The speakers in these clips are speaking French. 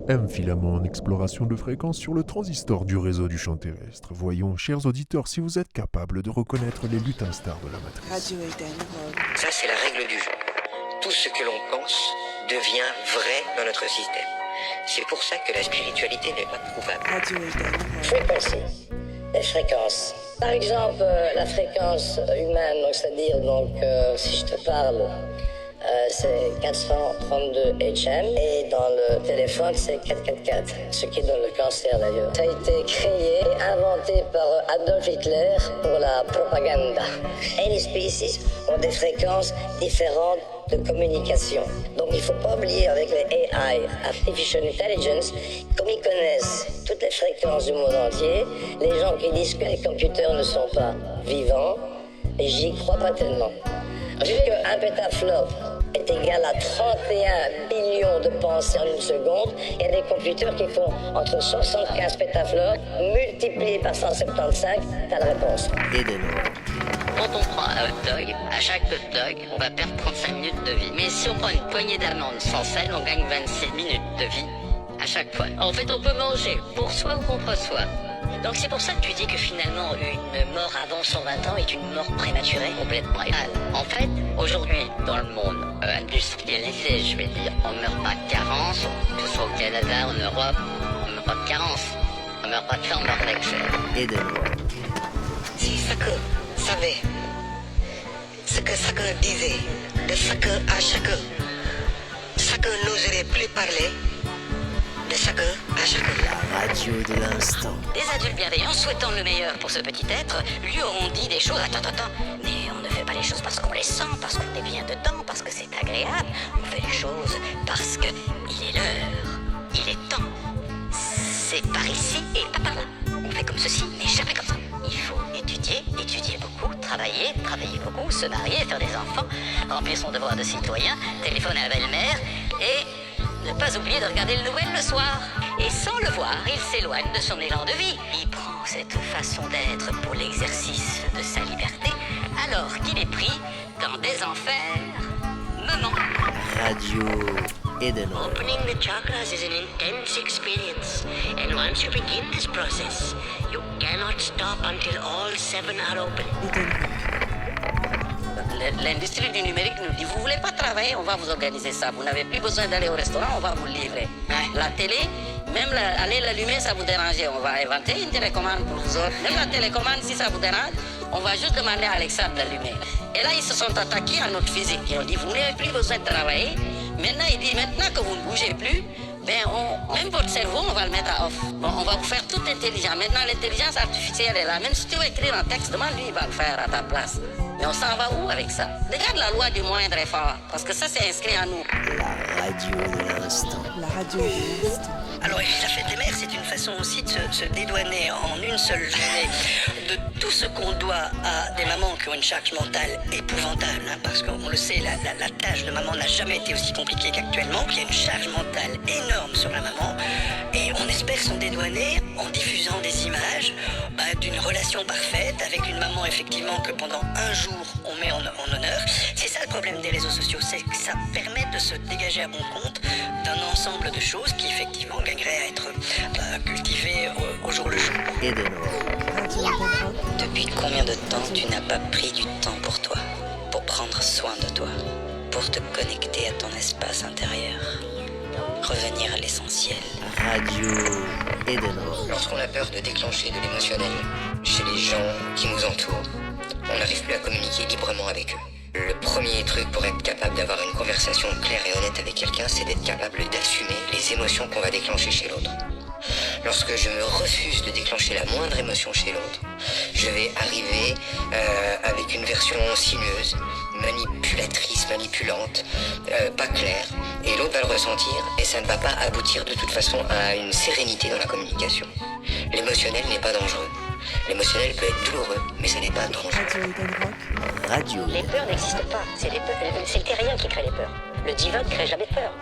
M-filament en exploration de fréquences sur le transistor du réseau du champ terrestre. Voyons, chers auditeurs, si vous êtes capables de reconnaître les lutins stars de la matrice. Radio Eden Rock. Ça, c'est la règle du jeu. Tout ce que l'on pense devient vrai dans notre système. C'est pour ça que la spiritualité n'est pas prouvable. Radio Eden Rock. Frequency, les fréquences. Par exemple, la fréquence humaine, donc c'est-à-dire si je te parle, c'est 432 HM et dans le téléphone c'est 444, ce qui donne le cancer d'ailleurs. Ça a été créé, inventé par Adolf Hitler pour la propagande. Et les species ont des fréquences différentes de communication. Donc il ne faut pas oublier avec les AI, Artificial Intelligence, comme ils connaissent toutes les fréquences du monde entier, les gens qui disent que les computers ne sont pas vivants, j'y crois pas tellement. Vu qu'un pétaflop est égal à 31 billions de pensées en une seconde, il y a des computers qui font entre 75 pétaflops multipliés par 175, t'as la réponse. Quand on prend un hot dog, à chaque hot dog, on va perdre 35 minutes de vie. Mais si on prend une poignée d'amandes sans sel, on gagne 26 minutes de vie à chaque fois. En fait, on peut manger pour soi ou contre soi. Donc c'est pour ça que tu dis que finalement, une mort avant 120 ans est une mort prématurée, complètement égale. En fait, aujourd'hui, dans le monde industrialisé, je vais dire, on meurt pas de carence, que ce soit au Canada, en Europe, on meurt pas de carence. On meurt pas de faim, on meurt d'excès. Si chacun savait ce que chacun disait, de chacun à chacun, chacun n'oserait plus parler, de chacun à chacun. La radio de l'instant. Des adultes bienveillants souhaitant le meilleur pour ce petit être lui auront dit des choses. Attends, mais on ne fait pas les choses parce qu'on les sent, parce qu'on est bien dedans, parce que c'est agréable. On fait les choses parce que il est l'heure, il est temps. C'est par ici et pas par là. On fait comme ceci, mais jamais comme ça. Il faut étudier beaucoup, travailler beaucoup, se marier, faire des enfants, remplir son devoir de citoyen, téléphoner à la belle-mère et ne pas oublier de regarder le nouvelle le soir. Et sans le voir, il s'éloigne de son élan de vie. Il prend cette façon d'être pour l'exercice de sa liberté, alors qu'il est pris dans des enfers moments. Radio Eden Rock. Opening the chakras is an intense experience, and once you begin this process, you cannot stop until all 7 are open. Eden Rock. L'industrie du numérique nous dit, vous voulez pas travailler, on va vous organiser ça. Vous n'avez plus besoin d'aller au restaurant, on va vous le livrer. La télé, même aller l'allumer, ça vous dérangeait. On va inventer une télécommande pour vous autres. Même la télécommande, si ça vous dérange, on va juste demander à Alexa de l'allumer. Et là, ils se sont attaqués à notre physique. Ils ont dit, vous n'avez plus besoin de travailler. Maintenant, il dit, maintenant que vous ne bougez plus, même votre cerveau, on va le mettre à off. Bon, on va vous faire tout intelligent. Maintenant, l'intelligence artificielle est là. Même si tu veux écrire un texte, demande-lui, il va le faire à ta place. Mais on s'en va où avec ça? Regarde la loi du moindre effort, parce que ça, c'est inscrit en nous. La radio de l'instant. La radio de l'instant. Alors, la fête des mères, c'est une façon aussi de se dédouaner en une seule journée de tout ce qu'on doit à des mamans qui ont une charge mentale épouvantable, hein, parce qu'on le sait, la tâche de maman n'a jamais été aussi compliquée qu'actuellement, qu'il y a une charge mentale énorme sur la maman, et on espère s'en dédouaner en diffusant des images d'une relation parfaite avec une maman, effectivement, que pendant un jour, on met en honneur. C'est ça le problème des réseaux sociaux, c'est que ça permet de se dégager à bon compte d'un ensemble de choses qui, effectivement, gagneraient à être cultivées au jour le jour. Eden Rock. Radio Eden Rock. Depuis combien de temps tu n'as pas pris du temps pour toi, pour prendre soin de toi, pour te connecter à ton espace intérieur, revenir à l'essentiel? Radio Eden Rock. Lorsqu'on a peur de déclencher de l'émotionnel chez les gens qui nous entourent, on n'arrive plus à communiquer librement avec eux. Le premier truc pour être capable d'avoir une conversation claire et honnête avec quelqu'un, c'est d'être capable d'assumer les émotions qu'on va déclencher chez l'autre. Lorsque je me refuse de déclencher la moindre émotion chez l'autre, je vais arriver avec une version sinueuse, manipulatrice, manipulante, pas claire, et l'autre va le ressentir, et ça ne va pas aboutir de toute façon à une sérénité dans la communication. L'émotionnel n'est pas dangereux. L'émotionnel peut être douloureux, mais ça n'est pas dangereux. Radio Eden Rock. Radio Les peurs n'existent pas, c'est le terrien qui crée les peurs. Le divin ne crée jamais de peur.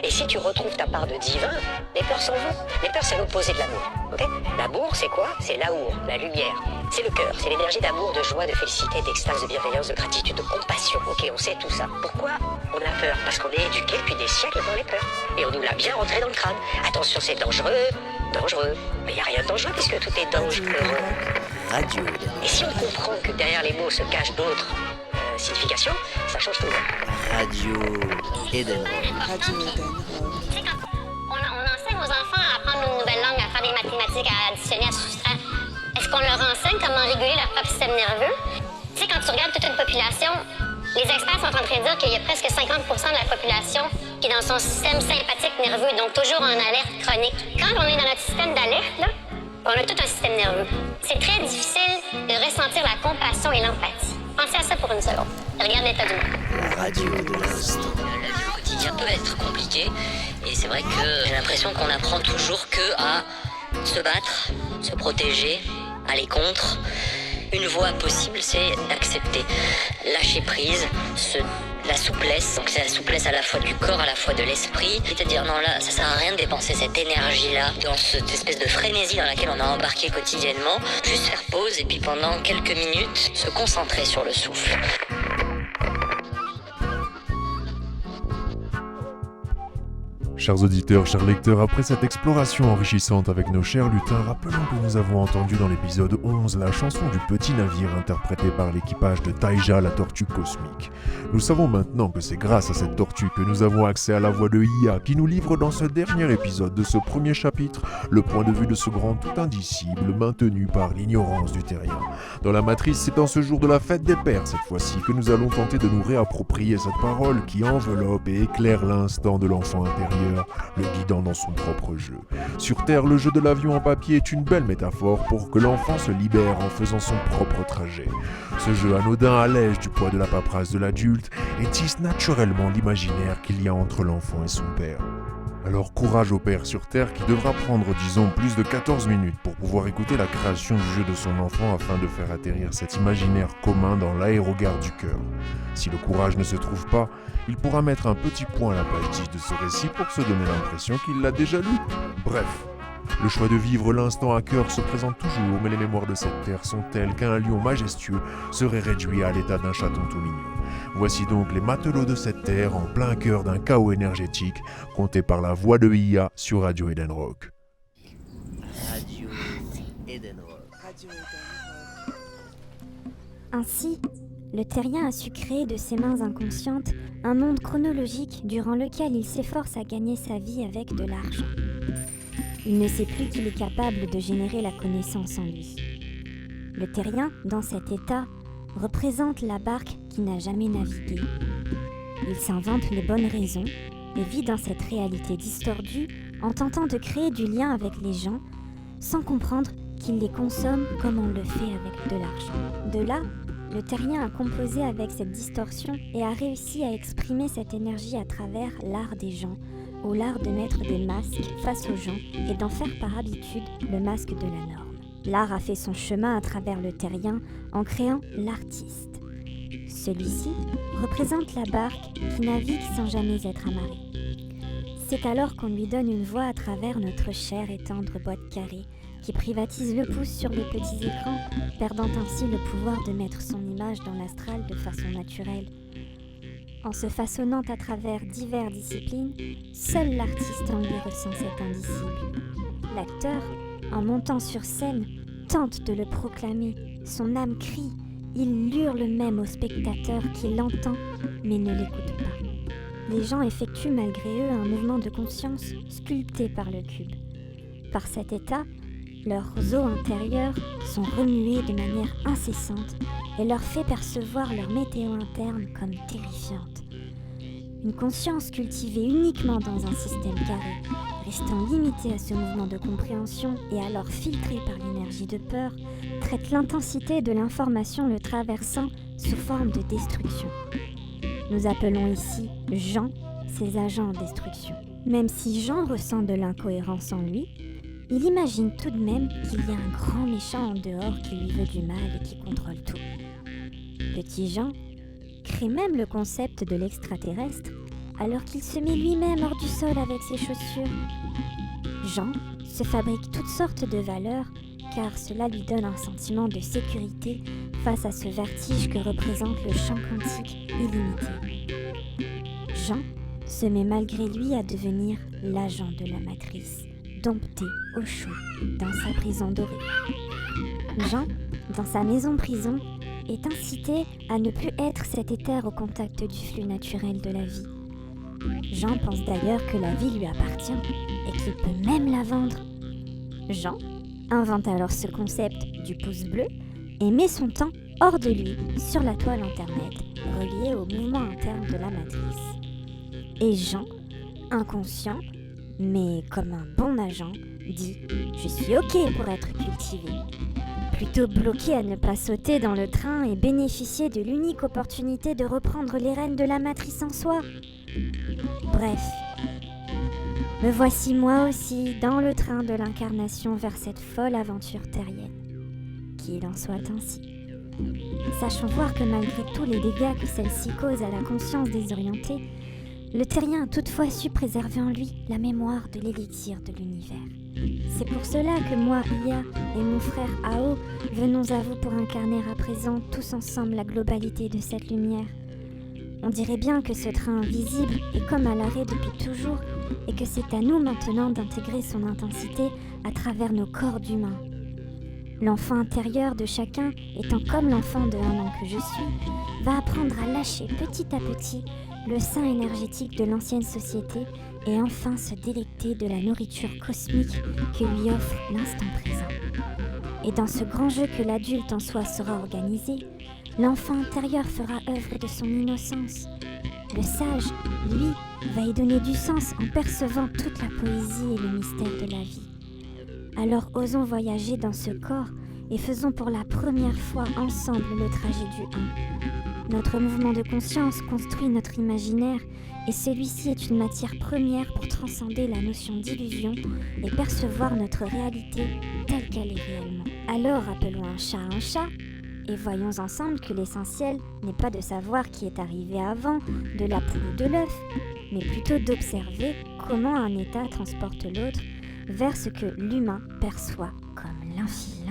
Et si tu retrouves ta part de divin, les peurs s'en vont. Les peurs, c'est l'opposé de l'amour. Ok ? L'amour, c'est quoi ? C'est l'aour, la lumière. C'est le cœur, c'est l'énergie d'amour, de joie, de félicité, d'extase, de bienveillance, de gratitude, de compassion. Ok, on sait tout ça. Pourquoi on a peur ? Parce qu'on est éduqué depuis des siècles dans les peurs. Et on nous l'a bien rentré dans le crâne. Attention, c'est dangereux. Mais il n'y a rien de dangereux puisque tout est dangereux. Radio Et si on comprend que derrière les mots se cachent d'autres significations, ça change tout. Radio Eden Rock. Radio Eden Rock. Tu sais, quand on enseigne aux enfants à apprendre une nouvelle langue, à faire des mathématiques, à additionner, à soustraire, est-ce qu'on leur enseigne comment réguler leur propre système nerveux? Tu sais, quand tu regardes toute une population, les experts sont en train de dire qu'il y a presque 50% de la population qui est dans son système sympathique nerveux, donc toujours en alerte chronique. Quand on est dans notre système d'alerte, là, on a tout un système nerveux. C'est très difficile de ressentir la compassion et l'empathie. Pensez à ça pour une seconde. Regarde l'état du monde. La radio de l'instant. La vie au quotidien peut être compliquée et c'est vrai que j'ai l'impression qu'on apprend toujours que à se battre, se protéger, aller contre. Une voie possible, c'est d'accepter, lâcher prise, la souplesse. Donc c'est la souplesse à la fois du corps, à la fois de l'esprit. Et te dire non là, ça sert à rien de dépenser cette énergie-là dans cette espèce de frénésie dans laquelle on a embarqué quotidiennement. Juste faire pause et puis pendant quelques minutes, se concentrer sur le souffle. Chers auditeurs, chers lecteurs, après cette exploration enrichissante avec nos chers lutins, rappelons que nous avons entendu dans l'épisode 11 la chanson du petit navire interprétée par l'équipage de Taija, la tortue cosmique. Nous savons maintenant que c'est grâce à cette tortue que nous avons accès à la voix de Iya qui nous livre dans ce dernier épisode de ce premier chapitre le point de vue de ce grand tout indicible maintenu par l'ignorance du terrien. Dans la matrice, c'est en ce jour de la fête des pères cette fois-ci que nous allons tenter de nous réapproprier cette parole qui enveloppe et éclaire l'instant de l'enfant intérieur, le guidant dans son propre jeu. Sur Terre, le jeu de l'avion en papier est une belle métaphore pour que l'enfant se libère en faisant son propre trajet. Ce jeu anodin allège du poids de la paperasse de l'adulte et tisse naturellement l'imaginaire qu'il y a entre l'enfant et son père. Alors courage au père sur Terre qui devra prendre, disons, plus de 14 minutes pour pouvoir écouter la création du jeu de son enfant afin de faire atterrir cet imaginaire commun dans l'aérogare du cœur. Si le courage ne se trouve pas, il pourra mettre un petit point à la page 10 de ce récit pour se donner l'impression qu'il l'a déjà lu. Bref, le choix de vivre l'instant à cœur se présente toujours, mais les mémoires de cette terre sont telles qu'un lion majestueux serait réduit à l'état d'un chaton tout mignon. Voici donc les matelots de cette terre en plein cœur d'un chaos énergétique, conté par la voix de Iya sur Radio Eden Rock. Radio Eden Rock. Radio Eden Rock. Ainsi, le terrien a su créer de ses mains inconscientes un monde chronologique durant lequel il s'efforce à gagner sa vie avec de l'argent. Il ne sait plus qu'il est capable de générer la connaissance en lui. Le terrien, dans cet état, représente la barque qui n'a jamais navigué. Il s'invente les bonnes raisons et vit dans cette réalité distordue en tentant de créer du lien avec les gens sans comprendre qu'il les consomme comme on le fait avec de l'argent. De là, le terrien a composé avec cette distorsion et a réussi à exprimer cette énergie à travers l'art des gens, ou l'art de mettre des masques face aux gens et d'en faire par habitude le masque de la norme. L'art a fait son chemin à travers le terrien en créant l'artiste. Celui-ci représente la barque qui navigue sans jamais être amarrée. C'est alors qu'on lui donne une voix à travers notre chère et tendre boîte carrée qui privatise le pouce sur les petits écrans, perdant ainsi le pouvoir de mettre son image dans l'astral de façon naturelle. En se façonnant à travers diverses disciplines, seul l'artiste en lui ressent cet indicible. L'acteur, en montant sur scène, tente de le proclamer. Son âme crie, il hurle même au spectateur qui l'entend mais ne l'écoute pas. Les gens effectuent malgré eux un mouvement de conscience sculpté par le cube. Par cet état, leurs os intérieurs sont remués de manière incessante et leur fait percevoir leur météo interne comme terrifiante. Une conscience cultivée uniquement dans un système carré, restant limitée à ce mouvement de compréhension et alors filtrée par l'énergie de peur, traite l'intensité de l'information le traversant sous forme de destruction. Nous appelons ici Jean ces agents en destruction. Même si Jean ressent de l'incohérence en lui, il imagine tout de même qu'il y a un grand méchant en dehors qui lui veut du mal et qui contrôle tout. Petit Jean crée même le concept de l'extraterrestre alors qu'il se met lui-même hors du sol avec ses chaussures. Jean se fabrique toutes sortes de valeurs car cela lui donne un sentiment de sécurité face à ce vertige que représente le champ quantique illimité. Jean se met malgré lui à devenir l'agent de la matrice, dompté au chaud dans sa prison dorée. Jean, dans sa maison-prison, est incité à ne plus être cet éther au contact du flux naturel de la vie. Jean pense d'ailleurs que la vie lui appartient et qu'il peut même la vendre. Jean invente alors ce concept du pouce bleu et met son temps hors de lui sur la toile internet reliée au mouvement interne de la matrice. Et Jean, inconscient, mais comme un bon agent, dit « Je suis OK pour être cultivé ». Plutôt bloqué à ne pas sauter dans le train et bénéficier de l'unique opportunité de reprendre les rênes de la matrice en soi. Bref, me voici moi aussi dans le train de l'incarnation vers cette folle aventure terrienne. Qu'il en soit ainsi. Sachons voir que malgré tous les dégâts que celle-ci cause à la conscience désorientée, le terrien a toutefois su préserver en lui la mémoire de l'élixir de l'univers. C'est pour cela que moi, Ia, et mon frère Ao, venons à vous pour incarner à présent tous ensemble la globalité de cette lumière. On dirait bien que ce train invisible est comme à l'arrêt depuis toujours et que c'est à nous maintenant d'intégrer son intensité à travers nos corps d'humains. L'enfant intérieur de chacun, étant comme l'enfant de 1 an que je suis, va apprendre à lâcher petit à petit le sein énergétique de l'ancienne société et enfin se délecter de la nourriture cosmique que lui offre l'instant présent. Et dans ce grand jeu que l'adulte en soi saura organiser, l'enfant intérieur fera œuvre de son innocence. Le sage, lui, va y donner du sens en percevant toute la poésie et le mystère de la vie. Alors osons voyager dans ce corps et faisons pour la première fois ensemble le trajet du 1. Notre mouvement de conscience construit notre imaginaire et celui-ci est une matière première pour transcender la notion d'illusion et percevoir notre réalité telle qu'elle est réellement. Alors appelons un chat et voyons ensemble que l'essentiel n'est pas de savoir qui est arrivé avant, de la poule ou de l'œuf, mais plutôt d'observer comment un état transporte l'autre vers ce que l'humain perçoit comme l'infini.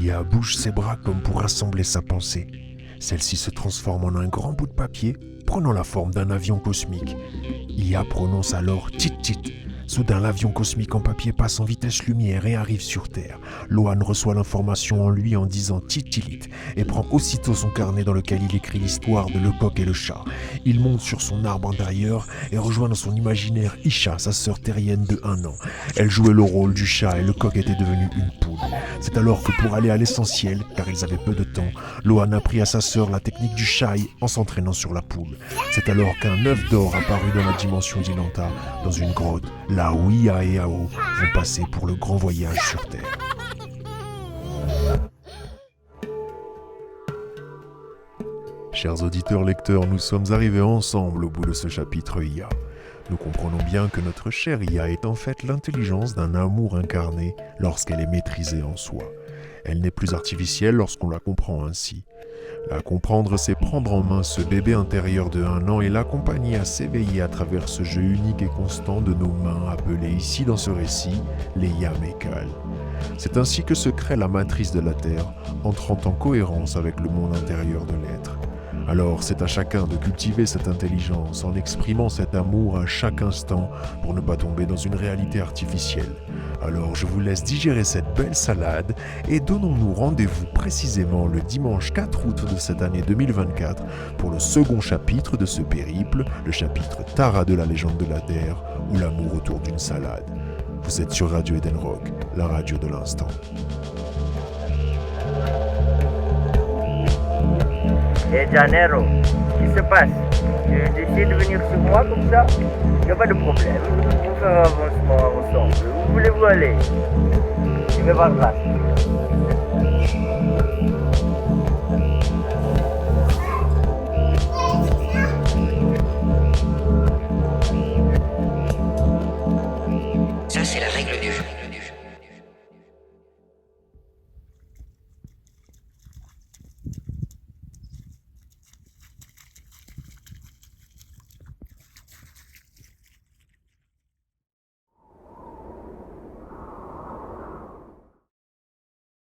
Ia bouge ses bras comme pour rassembler sa pensée. Celle-ci se transforme en un grand bout de papier, prenant la forme d'un avion cosmique. Ia prononce alors « tit-tit ». Soudain, l'avion cosmique en papier passe en vitesse lumière et arrive sur Terre. Loan reçoit l'information en lui en disant « titilit » et prend aussitôt son carnet dans lequel il écrit l'histoire de Le Coq et le Chat. Il monte sur son arbre intérieur et rejoint dans son imaginaire Isha, sa sœur terrienne de 1 an. Elle jouait le rôle du chat et le coq était devenu une poule. C'est alors que pour aller à l'essentiel, car ils avaient peu de temps, Loan apprit à sa sœur la technique du chai en s'entraînant sur la poule. C'est alors qu'un œuf d'or apparut dans la dimension d'Ilanta, dans une grotte, là où Ia et Ao vont passer pour le grand voyage sur Terre. Chers auditeurs lecteurs, nous sommes arrivés ensemble au bout de ce chapitre Ia. Nous comprenons bien que notre chère Ia est en fait l'intelligence d'un amour incarné lorsqu'elle est maîtrisée en soi. Elle n'est plus artificielle lorsqu'on la comprend ainsi. La comprendre, c'est prendre en main ce bébé intérieur de 1 an et l'accompagner à s'éveiller à travers ce jeu unique et constant de nos mains appelées ici dans ce récit les Yamekal. C'est ainsi que se crée la matrice de la Terre, entrant en cohérence avec le monde intérieur de l'être. Alors c'est à chacun de cultiver cette intelligence en exprimant cet amour à chaque instant pour ne pas tomber dans une réalité artificielle. Alors je vous laisse digérer cette belle salade et donnons-nous rendez-vous précisément le dimanche 4 août de cette année 2024 pour le second chapitre de ce périple, le chapitre Tara de la légende de la Terre ou l'amour autour d'une salade. Vous êtes sur Radio Eden Rock, la radio de l'instant. Et Janero, qu'est-ce qui se passe? Tu décides de venir sur moi comme ça? Il n'y a pas de problème. On fera un avancement ensemble. Où voulez-vous aller? Je vais voir là.